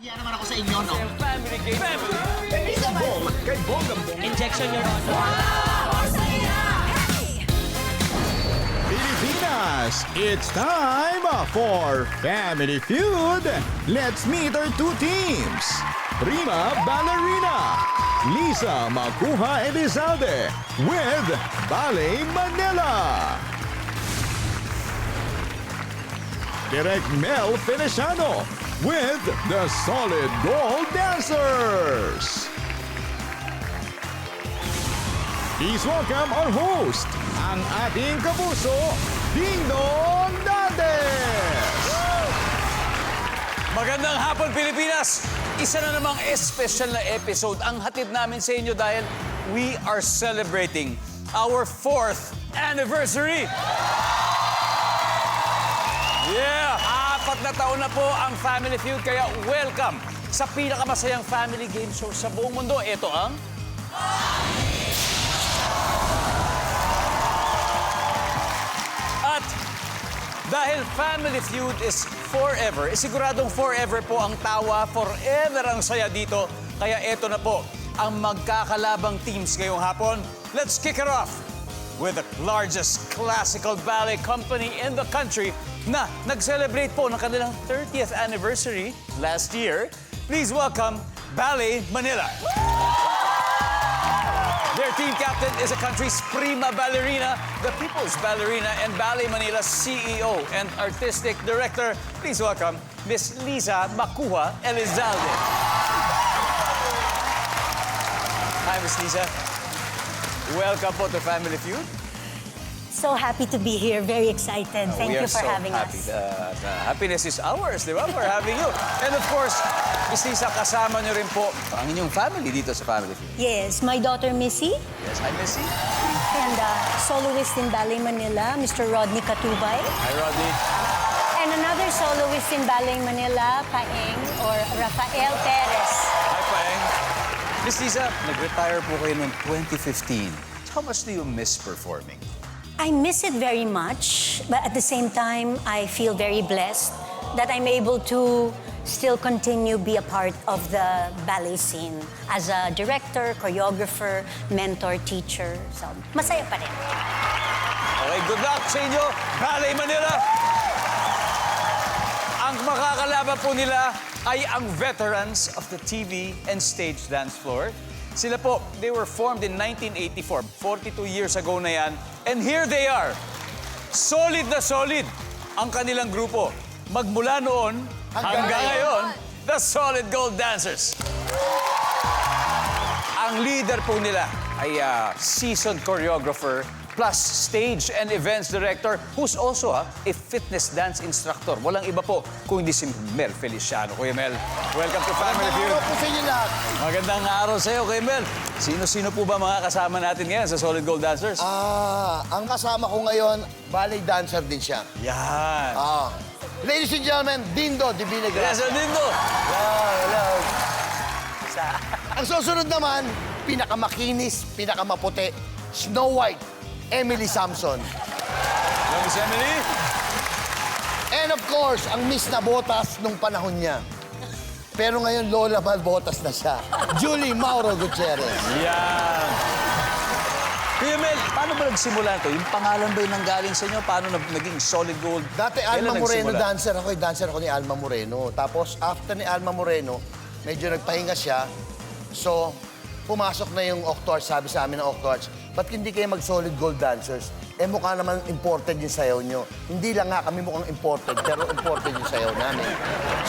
Yan naman ako sa inyo, no? Family game. Kay Bonggang-Bong. Injection, Your Honor. Pilipinas, it's time for Family Feud. Let's meet our two teams. Prima Ballerina, Lisa Makuha Elizalde with Ballet Manila. Direct Mel Feliciano with the Solid Gold Dancers. Please welcome our host, ang ating kapuso, Ding Dong Dantes! Magandang hapon, Pilipinas! Isa na namang espesyal na episode ang hatid namin sa inyo dahil we are celebrating our 4th anniversary! Yeah! 4 na taon na po ang Family Feud, kaya welcome sa pinakamasayang family game show sa buong mundo. Ito ang... At dahil Family Feud is forever, siguradong forever po ang tawa, forever ang saya dito. Kaya eto na po ang magkakalabang teams ngayong hapon. Let's kick it off with the largest classical ballet company in the country na nag-celebrate po ng kanilang 30th anniversary last year. Please welcome Ballet Manila. Their team captain is a country's prima ballerina, the people's ballerina, and Ballet Manila's CEO and artistic director. Please welcome Miss Lisa Makuha Elizalde. Hi, Miss Lisa. Welcome po to Family Feud. So happy to be here. Very excited. Thank you for having us. Happiness is ours, di ba? For having you. And of course, Miss Lisa, kasama niyo rin po ang inyong family dito sa Family Feud. Yes, my daughter Missy Yes, hi, Missy. and soloist in Ballet Manila, Mr. Rodney Katubay. Hi, Rodney. And another soloist in Ballet Manila, Paeng or Rafael Perez. Hi, Paeng. Miss Lisa, nag-retire po kayo noong 2015. How much do you miss performing? I miss it very much, but at the same time, I feel very blessed that I'm able to still continue be a part of the ballet scene as a director, choreographer, mentor, teacher. So, masaya pa rin. Okay, good luck sa inyo, Ballet Manila! Ang makakalaban po nila ay ang veterans of the TV and stage dance floor. Sila po, they were formed in 1984, 42 years ago na yan. And here they are. Solid na solid ang kanilang grupo. Magmula noon hanggang ngayon, the Solid Gold Dancers. Ang leader po nila ay seasoned choreographer plus stage and events director who's also a fitness dance instructor. Walang iba po kung hindi si Mel Feliciano. Kuya Mel, welcome to Family Feud. Magandang araw po sa inyo lahat. Magandang araw sa iyo, Kuya Mel. Sino-sino po ba mga kasama natin ngayon sa Solid Gold Dancers? Ang kasama ko ngayon, ballet dancer din siya. Yan. Ladies and gentlemen, Dindo de Villagra. Yes, Dindo. Hello. Ang susunod naman, pinakamakinis, pinakamaputi, Snow White, Emily Samson. Hello, Miss Emily. And of course, ang Miss na Botas nung panahon niya. Pero ngayon, Lola Balbotas na siya. Julie Mauro Gutierrez. Yan. Kuya Mel, paano ba nagsimula ito? Yung pangalan ba yung nanggaling sa inyo? Paano naging Solid Gold? Dati Kailan Alma Moreno nagsimula? dancer ako. Dancer ako ni Alma Moreno. Tapos after ni Alma Moreno, medyo nagpahinga siya. So, pumasok na yung Octarts. Sabi sa amin ng Octarts, ba't hindi kayo mag-Solid Gold Dancers? Eh mukha naman imported yung sayaw nyo. Hindi lang nga kami mukhang imported, pero imported yung sayaw namin.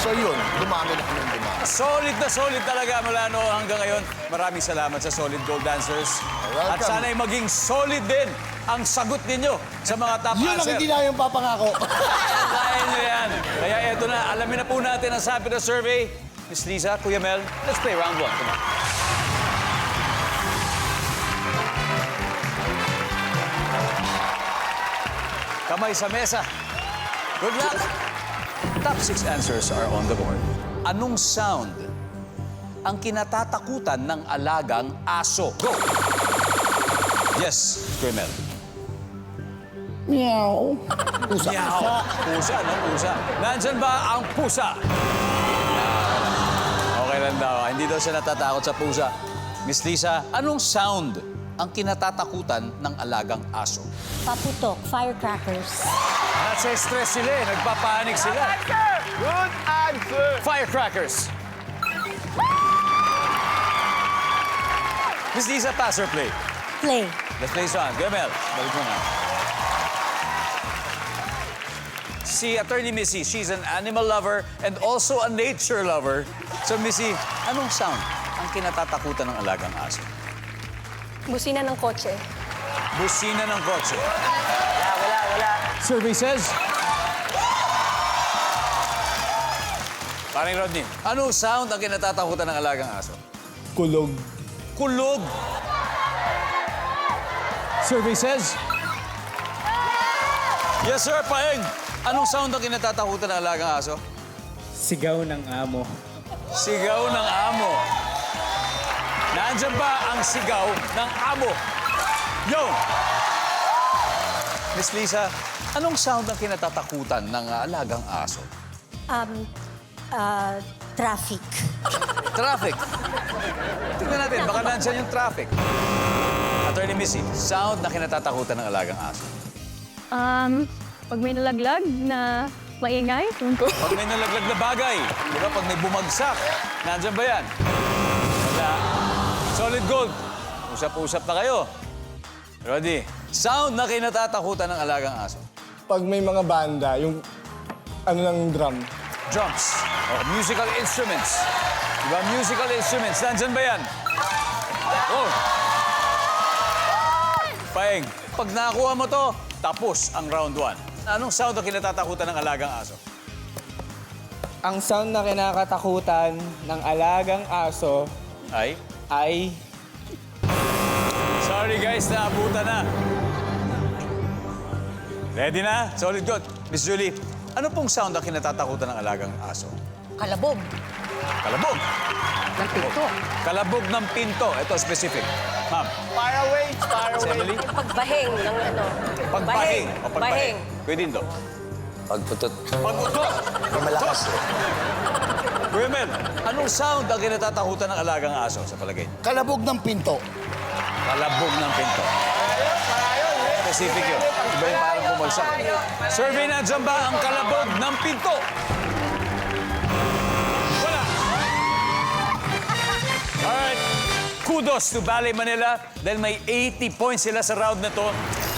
So yun, dumami na kami ng dumami. Solid na solid talaga mula no hanggang ngayon. Maraming salamat sa Solid Gold Dancers. Welcome. At sana'y maging solid din ang sagot ninyo sa mga top Yun ang answer. hindi namin papangako. Kaya nyo yan. Kaya eto na, alamin na po natin ang sabi ng survey. Miss Lisa, Kuya Mel, let's play round 1. Come on. Kamay sa mesa. Good luck! Top 6 answers are on the board. Anong sound ang kinatatakutan ng alagang aso? Go! Yes, Kuya Mel. Meow. Meow. Pusa, no? Pusa. Nandyan ba ang pusa? Hindi daw siya natatakot sa pusa. Miss Lisa, anong sound ang kinatatakutan ng alagang aso? Paputok, firecrackers. Nasa stress sila eh. Nagpapanik sila. Good answer! Firecrackers. Miss Lisa, pass or play? Play. Let's play song. Go, Mel. Balik mo na. Si Attorney Missy, she's an animal lover and also a nature lover. So, Missy, anong sound ang kinatatakutan ng alagang aso? Busina ng kotse. Busina ng kotse. Wala. Survey says... Paring Rodney, anong sound ang kinatatakutan ng alagang aso? Kulog. Kulog. Survey says... Yes, sir, Paeng. Anong sound ang kinatatakutan ng alagang aso? Sigaw ng amo. Sigaw ng amo. Nandiyan ba ang sigaw ng amo? Yo! Miss Lisa, anong sound ang kinatatakutan ng alagang aso? Traffic. Traffic. Tingnan natin, baka nandiyan yung traffic. Attorney Missy, sound na kinatatakutan ng alagang aso. Pag may nalaglag na maingay, yun ko. Pag may nalaglag na bagay, di ba? Pag may bumagsak, nandiyan ba yan? Wala. Solid gold. Usap-usap na kayo. Ready? Sound na kinatatakutan ng alagang aso. Pag may mga banda, yung ano ng drum. Drums. O musical instruments. Di ba? Musical instruments. Nandiyan ba yan? Oh. Paeng, pag nakakuha mo to, tapos ang round 1. Anong sound ang kinatatakutan ng alagang aso? Ang sound na kinakatakutan ng alagang aso Ay? ay Sorry guys, naabutan na. Ready na? Solid good. Miss Julie, ano pong sound ang kinatatakutan ng alagang aso? Kalabog. Kalabog. Ng pinto. Kalabog ng pinto. Ito, specific. Ma'am, Fire away! Fire si away! Emily? Pagbahing ng ano. Pagpahing. O pagpahing. Bahing. Kuya Dindo. Pagputot. Pagputok. May malakas eh. Kuya Mel, anong sound ang kinatatakutan ng alagang aso sa palagay? Kalabog ng pinto. Kalabog ng pinto. Specific yun. Iba yung parang bumagsak. Survey na dyan ba ang kalabog ng pinto? Wala. Alright. Kudos to Ballet Manila dahil may 80 points sila sa round na to.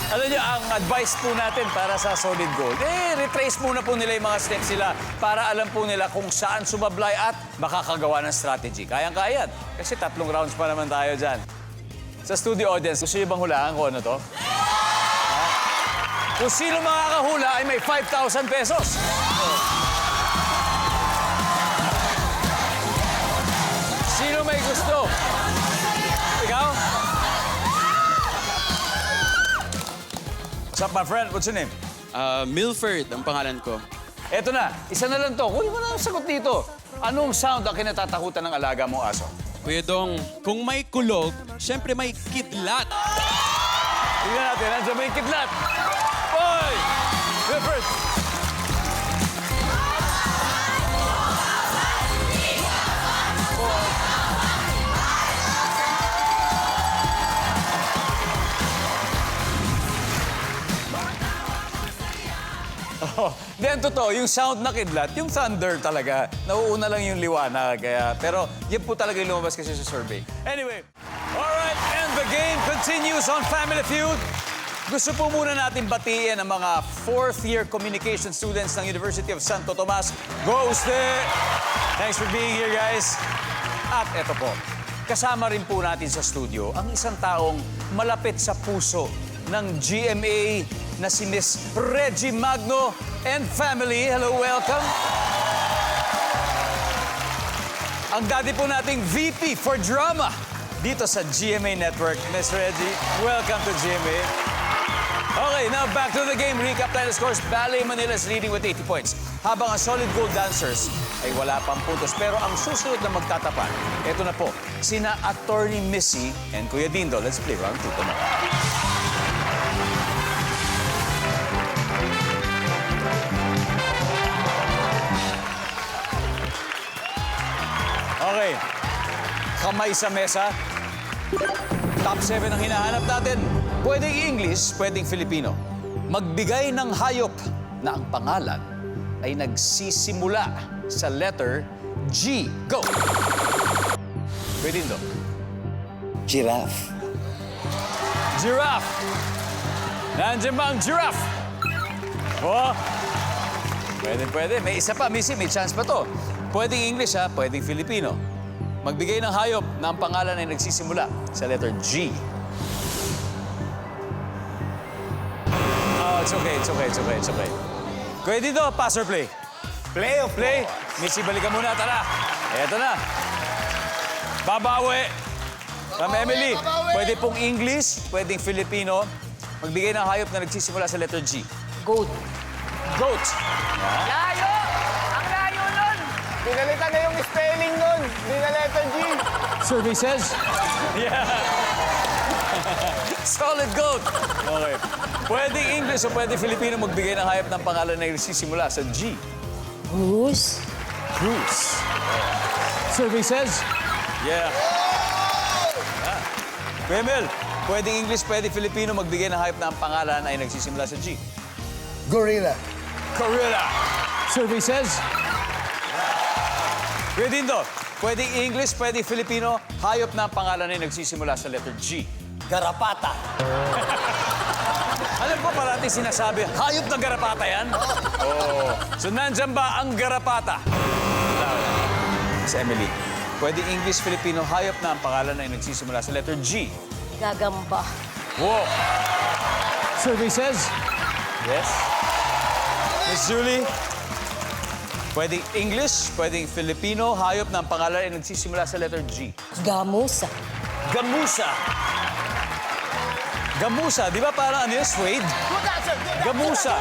Alam niyo, ang advice po natin para sa solid gold, retrace muna po nila yung mga steps nila para alam po nila kung saan sumablay at makakagawa ng strategy. Kayang-kayat. Kasi 3 rounds pa naman tayo dyan. Sa studio audience, gusto niyo bang hulaan kung ano to? Ha? Kung sino makakahula ay may 5,000 pesos. Sino may gusto? Ikaw? What's up, my friend? What's your name? Milford ang pangalan ko. Eto na, isa na lang to. Kunin mo na ang sagot dito. Anong sound ang kinatatakutan ng alaga mong aso? Kuya Dong, kung may kulog, syempre may kidlat. Tingnan natin, nandiyan may kidlat. Hoy! Wilfred! Oh, then totoo, yung sound na kidlat, yung thunder talaga. Nauuna lang yung liwanag. Kaya, pero yan po talaga yung lumabas kasi sa survey. Anyway, alright, and the game continues on Family Feud. Gusto po muna natin batiin ang mga fourth-year communication students ng University of Santo Tomas. Go, Uste! Thanks for being here, guys. At eto po, kasama rin po natin sa studio ang isang taong malapit sa puso ng GMA na si Miss Reggie Magno and family. Hello, welcome. Ang daddy po nating VP for Drama dito sa GMA Network. Miss Reggie, welcome to GMA. Okay, now back to the game. Recap tayo ng scores. Ballet Manila is leading with 80 points. Habang ang Solid Gold Dancers ay wala pang puntos. Pero ang susunod na magtatapan, ito na po, sina Attorney Missy and Kuya Dindo. Let's play round 2 naman. Okay. kamay sa mesa. Top 7 ang hinahanap natin. Pwedeng English, pwedeng Filipino. Magbigay ng hayop na ang pangalan ay nagsisimula sa letter G. Go! Pwede do. Giraffe. Giraffe. Nandiyan ba ang giraffe? Oh. Pwede. May isa pa, Missy. May chance pa to. Pwedeng English, ha? Pwedeng Filipino. Magbigay ng hayop na ang pangalan ay nagsisimula sa letter G. Oh, it's okay. Pwede to, pass or play? Play of Play. Missy, balikan muna. Tara. Eto na. Babawi. Ma'am Emily, pwede pong English, pwedeng Filipino. Magbigay ng hayop na nagsisimula sa letter G. Goat. Goat. Layo! Ang layo nun! Pinalitan na yung spelling nun. Hindi na letter G. Survey says? Yeah. Solid goat. Okay. Pwedeng English o pwedeng Filipino magbigay ng hayop ng pangalan na nagsisimula sa G. Goose. Goose. Survey says? Yeah. Kuya Mel, pwedeng English, pwedeng Filipino magbigay ng hayop na ang pangalan ay nagsisimula sa G. Gorilla. Gorilla. Survey says? Kuya Dindo, pwedeng English, pwedeng Filipino, hayop na ang pangalan ay nagsisimula sa letter G. Garapata. Alam ko parati sinasabi, hayop na garapata yan? Oo. So nandyan ba ang garapata? Miss Emily, pwedeng English, Filipino, hayop na ang pangalan ay nagsisimula sa letter G. Gagamba. Wow. Survey says? Yes. Miss Julie, pwedeng English, pwedeng Filipino, hayop na ang pangalan ay nagsisimula sa letter G. Gamusa. Gamusa. Gamusa, di ba parang ano yun, suede? Gamusa.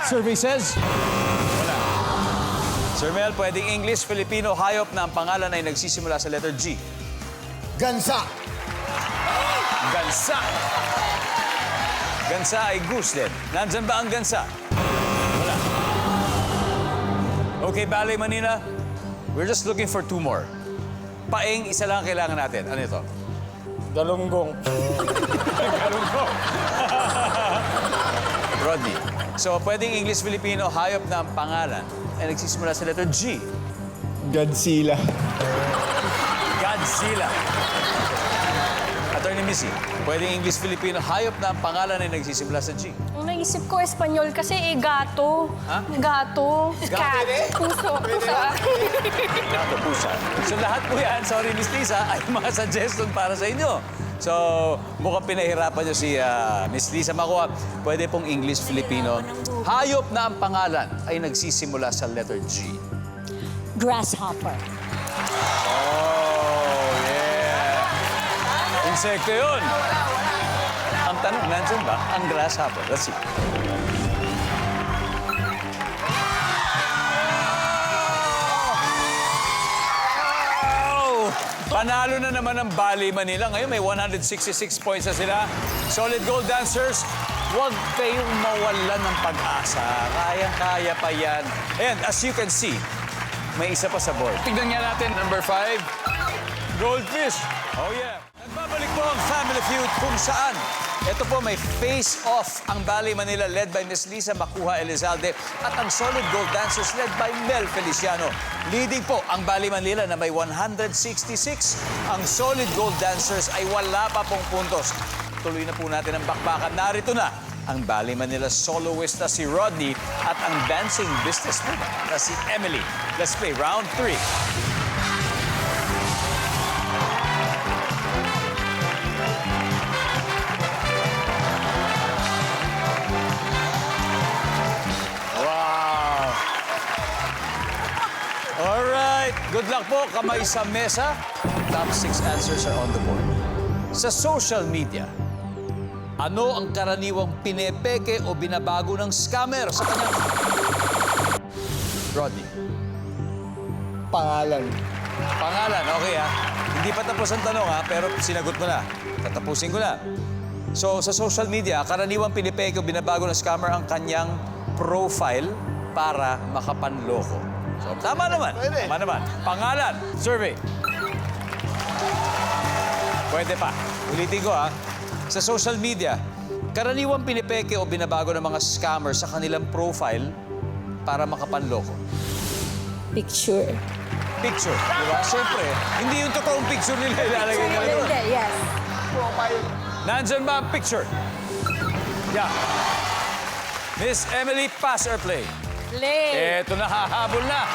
Survey says? Wala. Sir Mel, pwedeng English, Filipino, hayop na ang pangalan ay nagsisimula sa letter G. Gansa. Gansa. Gansa ay goose din. Nandyan ba ang gansa? Wala. Okay, Ballet Manila, we're just looking for 2 more. Paeng, isa lang ang kailangan natin. Ano ito? Galunggong. Galunggong. Rodney. So, pwedeng English, Filipino, hayop na ang pangalan ay nagsisimula sa letter G. Godzilla. Godzilla. Attorney Missy, pwedeng English, Filipino, hayop na ang pangalan ay nagsisimula sa G. Ang naisip ko Espanyol kasi gato. Ha? Gato. Gato? Puso. Gato, pusa. So lahat po yan, sorry Miss Lisa, ay mga suggestion para sa inyo. So, mukhang pinahirapan nyo si Miss Lisa makuha. Pwede pong English, Filipino. Hayop na ang pangalan ay nagsisimula sa letter G. Grasshopper. Oh, yeah. Insekto yun. Ang tanong, nandyan ba? Ang grasshopper. Let's see. Oh! Panalo na naman ang Ballet Manila. Ngayon may 166 points na sila. Solid gold dancers. Huwag kayong mawalan ng pag-asa. Kaya-kaya pa yan. And as you can see, may isa pa sa board. Tignan nga natin, number 5. Goldfish. Oh yeah. Nagbabalik po ang Family Feud kung saan. Ito po may face-off ang Ballet Manila led by Miss Lisa Macuja Elizalde at ang Solid Gold Dancers led by Mel Feliciano. Leading po ang Ballet Manila na may 166. Ang Solid Gold Dancers ay wala pa pong puntos. Tuloy na po natin ang bakbakan. Narito na ang Ballet Manila soloist na si Rodney at ang dancing businesswoman na si Emily. Let's play round 3. Wow! Alright, good luck po. Kamay sa mesa. Top 6 answers are on the board. Sa social media, ano ang karaniwang pinepeke o binabago ng scammer sa kanyang... Rodney. Pangalan. Pangalan, okay ha. Hindi pa tapos ang tanong ha, pero sinagot mo na. Tatapusin ko na. So, sa social media, karaniwang pinipeke o binabago ng scammer ang kanyang profile para makapanloko. So, tama naman. Tama naman. Pangalan, survey. Pwede pa. Ulitin ko ha. Sa social media, karaniwang pinipeke o binabago ng mga scammer sa kanilang profile para makapanloko. Picture. Picture, di ba? Siyempre, hindi yung totoong picture nila ilalagay nila doon. Yes. Nandyan ba ang picture? Yeah. Miss Emily, pass or play? Play. Eto na, hahabol na.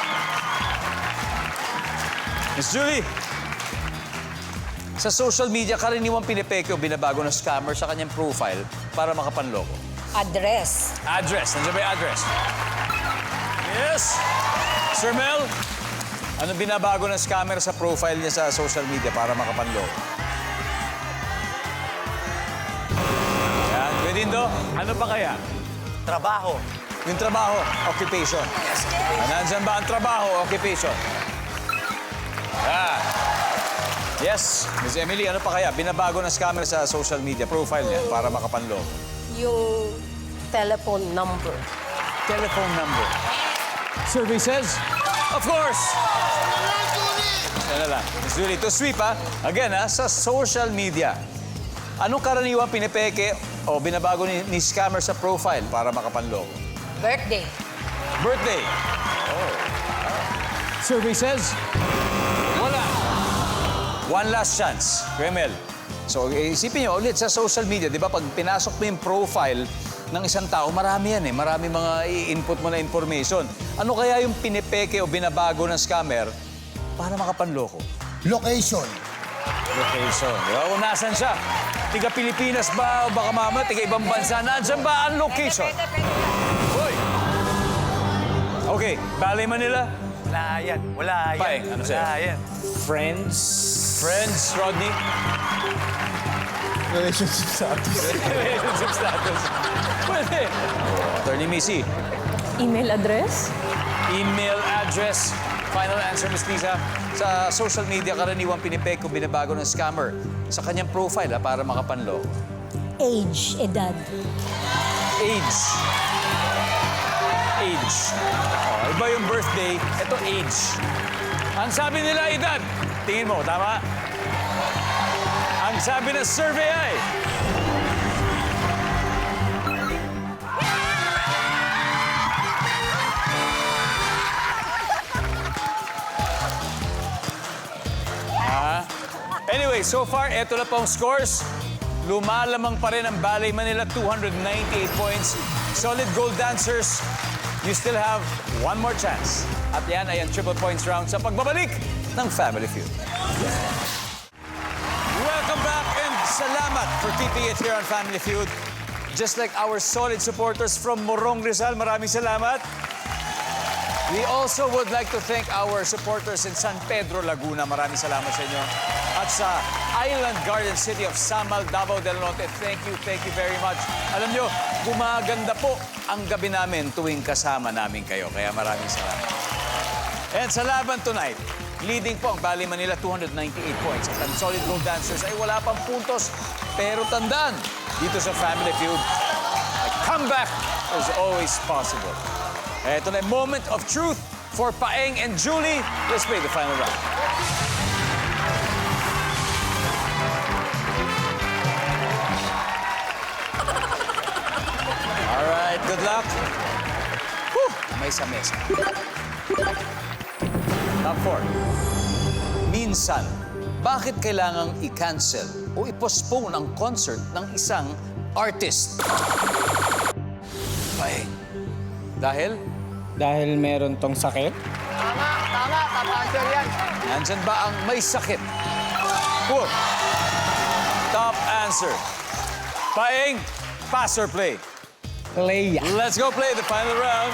Miss Julie, sa social media, karaniwang pinipeke o binabago ng scammer sa kanyang profile para makapanloko. Address. Address. Nandiyan ba yung address? Yes. Sir Mel, anong binabago ng scammer sa profile niya sa social media para makapanloko? Yan. Kuya Dindo, ano pa kaya? Trabaho. Yung trabaho, occupation. Nandyan ba ang trabaho, occupation? Ah. Yes. Miss Emily, ano pa kaya? Binabago ng scammer sa social media profile niya para makapanloko. Yung telephone number. Telephone number. Survey says, of course. Yan na lang. Miss Julie, to sweep ha. Again ha, sa social media. Anong karaniwang pinipeke o binabago ni scammer sa profile para makapanloko? Birthday. Birthday. Oh. Survey says, wala. One last chance. Kuya Mel. So, isipin nyo ulit sa social media, di ba, pag pinasok mo yung profile ng isang tao, marami yan eh. Marami mga i-input mo na information. Ano kaya yung pinipeke o binabago ng scammer para makapanloko? Location. Location. Di ba? Kung nasan siya? Tiga Pilipinas ba o baka mamaya tiga ibang bansa? Nandiyan ba ang location? Hoy! Okay, Ballet Manila? Wala yan. Wala yan. Paeng, ano sa'yo? Wala yan. Friends, Rodney? Relationship status. Relationship status. Pwede. Attorney Missy, Email address. email address. Final answer, Miss Lisa. Sa social media, karaniwang pinipek o binabago ng scammer sa kanyang profile para makapanloko. Age, edad. Age. Age. Oh, iba yung birthday, ito age. Ang sabi nila, edad. Tingin mo, tama? Ang sabi ng survey ay... Anyway, so far, eto na pong scores. Lumalamang pa rin ang Ballet Manila, 298 points. Solid gold dancers, you still have one more chance. At yan ay ang triple points round sa pagbabalik ng Family Feud. Welcome back and salamat for keeping it here on Family Feud. Just like our solid supporters from Morong Rizal, maraming salamat. We also would like to thank our supporters in San Pedro, Laguna. Maraming salamat sa inyo. At sa Island Garden City of Samal, Davao del Norte, thank you very much. Alam nyo, gumaganda po ang gabi namin tuwing kasama namin kayo. Kaya maraming salamat. And sa laban tonight, leading po ang Ballet Manila, 298 points. At ang Solid Gold Dancers ay wala pang puntos. Pero tandaan, dito sa Family Feud, a comeback is always possible. Ito na yung moment of truth for Paeng and Julie. Let's play the final round. All right, good luck. Whew, may sa mesa. Top 4. Minsan, bakit kailangang i-cancel o i-postpone ang concert ng isang artist? Paeng. Dahil? Dahil meron tong sakit. Tama. Top answer yan. Nandyan ba ang may sakit? Poor. Top answer. Paeng, pass or play? Play. Let's go play the final round.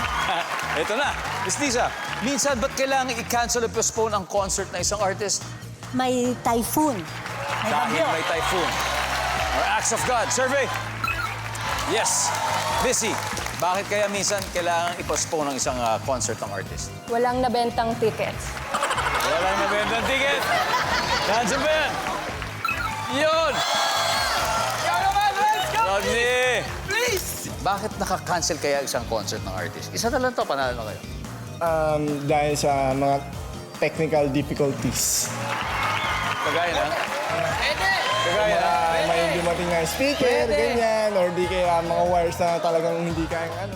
Ito na. Miss Lisa, minsan ba't kailangan i-cancel o postpone ang concert na isang artist? May typhoon. May Dahil bagyo. may typhoon. Or acts of God. Survey? Yes. Missy, bakit kaya minsan kailangan i-postpone ang isang concert ng artist? Walang nabentang tickets. Walang nabentang ticket. Nandiyan ba yan? Yun! Rodney! Please! Bakit naka-cancel kaya isang concert ng artist? Isa na lang to, panalo na kayo. Dahil sa mga technical difficulties. Kagaya na? Kagaya na? May dumating na speaker, ganyan, or di kaya mga wires na talagang hindi kayang ano.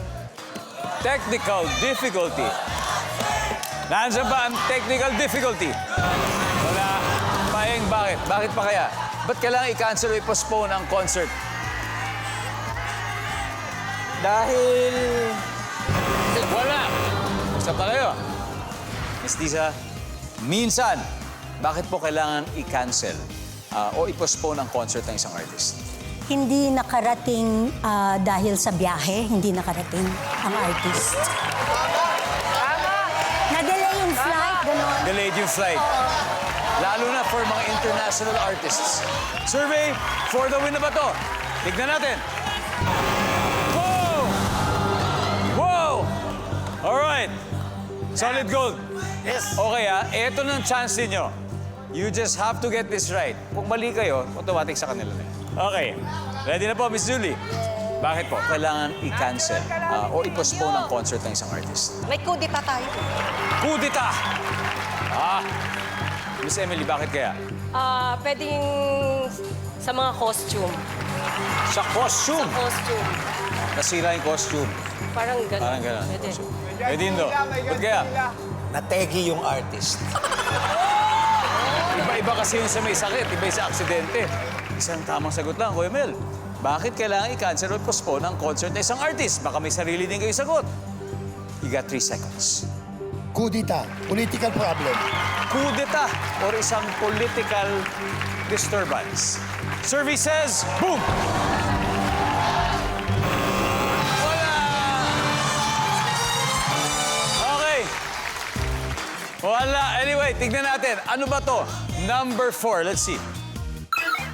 Technical difficulty. Nandiyan ba ang technical difficulty? Wala. Paeng, bakit? Bakit pa kaya? Ba't kailangan i-cancel o i-postpone ang concert? Dahil Wala. Usap na kayo. Miss Lisa, minsan, bakit po kailangan i-cancel o i-postpone ang concert ng isang artist? Hindi nakarating dahil sa biyahe, hindi nakarating ang artist. Na-delay yung flight, gano'n. Delayed yung flight. Lalo na for mga international artists. Survey for the win na ba to? Tignan natin. Whoa! Whoa! Alright. Solid gold. Yes. Okay eto ng chance ninyo. You just have to get this right. Kung mali kayo, automatic sa kanila na. Okay. Ready na po, Miss Julie? Bakit po? Kailangan i-cancel o i-postpone ang concert ng isang artist. May kudita tayo. Kudita! Miss Emily, bakit kaya? Pwedeng sa mga costume. Sa costume! Costume. Nasira yung costume. Parang gano'n. Parang gano'n. Pwede. Pwede Indo. Ba't kaya? nategi yung artist. Iba-iba kasi yung sa may sakit, iba yung sa aksidente. Isang tamang sagot lang, Kuya Mel. Bakit kailangan i-cancel o postpone ang concert ng isang artist? Baka may sarili din kayo sagot. You got 3 seconds. Kudita, political problem. Kudeta or isang political disturbance. Survey says, boom! Wala! Okay. Wala. Anyway, tignan natin. Ano ba to? Number 4. Let's see.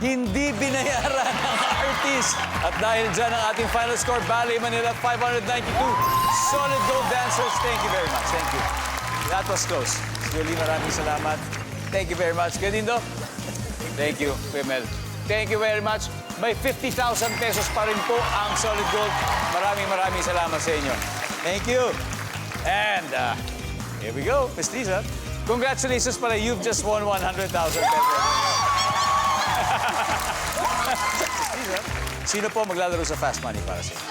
Hindi binayaran ng artist. At dahil dyan ang ating final score, Ballet Manila 592. Solid gold dancers. Thank you very much. Thank you. That was close. Julie, maraming salamat. Thank you very much. Gadindo? Thank you, Kuya Thank you very much. May 50,000 pesos pa rin po ang Solid Gold. Maraming salamat sa inyo. Thank you. And here we go, Miss Lisa. Congratulations pala. You've just won 100,000 pesos. Miss Lisa, sino po maglalaro sa Fast Money para sa inyo?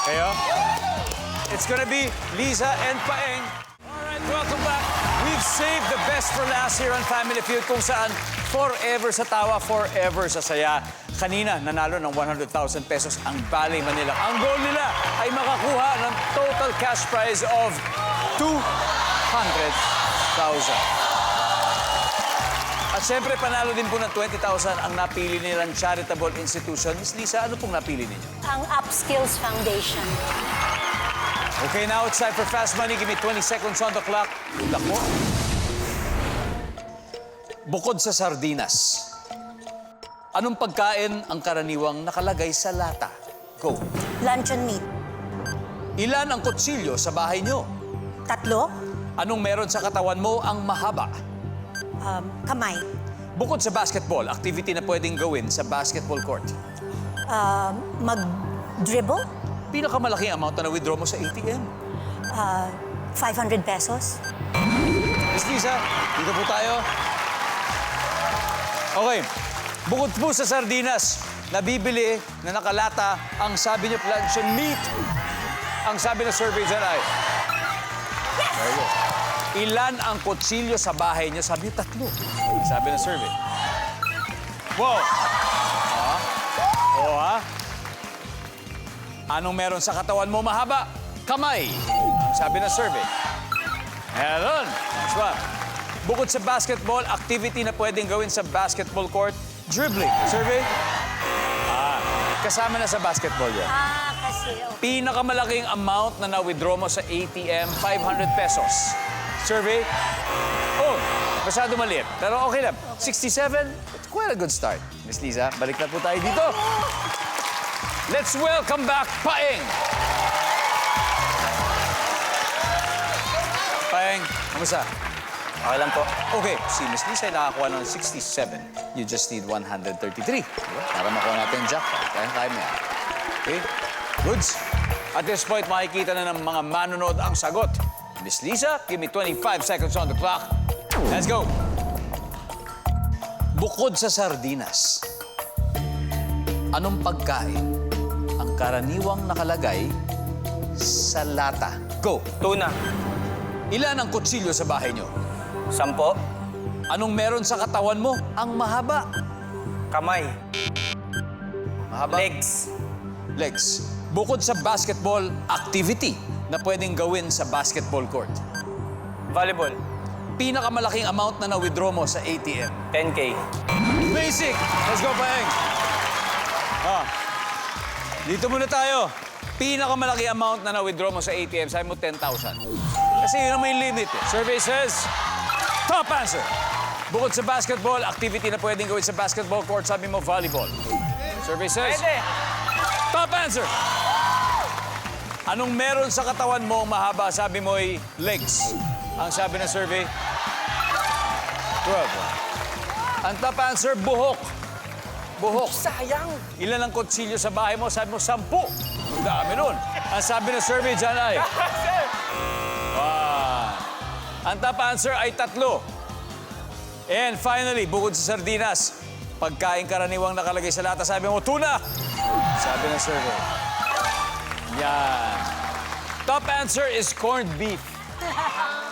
Kayo? It's gonna be Lisa and Paeng. All right, welcome back. We've saved the best for last here on Family Feud kung saan forever sa tawa, forever sa saya. Kanina, nanalo ng 100,000 pesos ang Ballet Manila. Ang goal nila ay makakuha ng total cash prize of 200,000. At siyempre, panalo din po ng 20,000 ang napili nilang charitable institution. Miss Lisa, ano pong napili ninyo? Ang Upskills Foundation. Okay, now it's time for Fast Money. Give me 20 seconds on the clock. Good luck po. Bukod sa sardinas, anong pagkain ang karaniwang nakalagay sa lata? Go. Luncheon meat. Ilan ang kutsilyo sa bahay nyo? 3. Anong meron sa katawan mo ang mahaba? Kamay. Bukod sa basketball, activity na pwedeng gawin sa basketball court. Mag-dribble. Pinakamalaking amount na na-withdraw mo sa ATM. 500 pesos. Miss Lisa, dito po tayo. Okay. Bukod po sa sardinas, nabibili na nakalata ang sabi niyo luncheon meat. Ang sabi na survey dyan ay... Very good. Ilan ang kutsilyo sa bahay niyo? Sabi niyo 3. Sabi na survey. Wow! Anong meron sa katawan mo mahaba? Kamay. Sabi na survey. Meron. Next one. Bukod sa basketball, activity na pwedeng gawin sa basketball court, dribbling. Survey? Kasama na sa basketball yan. Kasi... Pinakamalaking amount na na-withdraw mo sa ATM, 500 pesos. Survey? Oh, masyado maliit. Pero okay lang. 67, it's quite a good start. Miss Lisa, balik na po tayo dito. Let's welcome back Paeng. Paeng, kamusta? Okay lang po. Okay, si Miss Lisa ay nakakuha ng 67. You just need 133. Diba? Para makuha natin yung jackpot. Kaya mo yan. Okay? Goods. At this point, makikita na ng mga manonood ang sagot. Miss Lisa, give me 25 seconds on the clock. Let's go. Bukod sa sardinas, anong pagkain ang karaniwang nakalagay sa lata? Go. Tuna. Ilan ang kutsilyo sa bahay nyo? 10. Anong meron sa katawan mo ang mahaba? Kamay. Mahaba? Legs. Legs. Bukod sa basketball activity na pwedeng gawin sa basketball court, Volleyball. pinakamalaking amount na na-withdraw mo sa ATM? 10K. Basic! Let's go, Paeng! Dito muna tayo. Pinakamalaki amount na na-withdraw mo sa ATM, sabi mo 10,000. Kasi yun naman yung limit. Survey says, top answer. Bukod sa basketball, activity na pwedeng gawin sa basketball court, sabi mo volleyball. Survey says, Pwede. top answer. Anong meron sa katawan mo ang mahaba, sabi mo ay legs. Ang sabi ng survey, 12. Ang top answer, buhok. Buhok. Sayang. Ilan ang kutsilyo sa bahay mo? Sabi mo, 10. Ang dami nun. Ang sabi ng survey dyan ay... Ang top answer ay 3. And finally, bukod sa sardinas, pagkain karaniwang nakalagay sa lata, sabi mo, tuna. Sabi ng survey. Yan. Top answer is corned beef.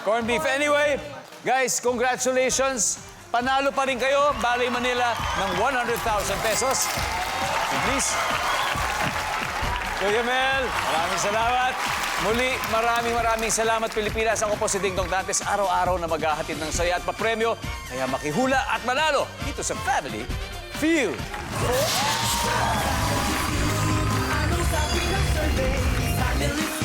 Corned beef. Anyway, guys, congratulations. Panalo pa rin kayo, Balay Manila, ng 100,000 pesos. Please. Kuya Mel, maraming salamat. Muli, maraming salamat, Pilipinas. Ako po si Dingdong Dantes, araw-araw na maghahatid ng saya at papremyo. Kaya makihula at manalo dito sa Family Feud. Ano sabi ng survey? Family Feud.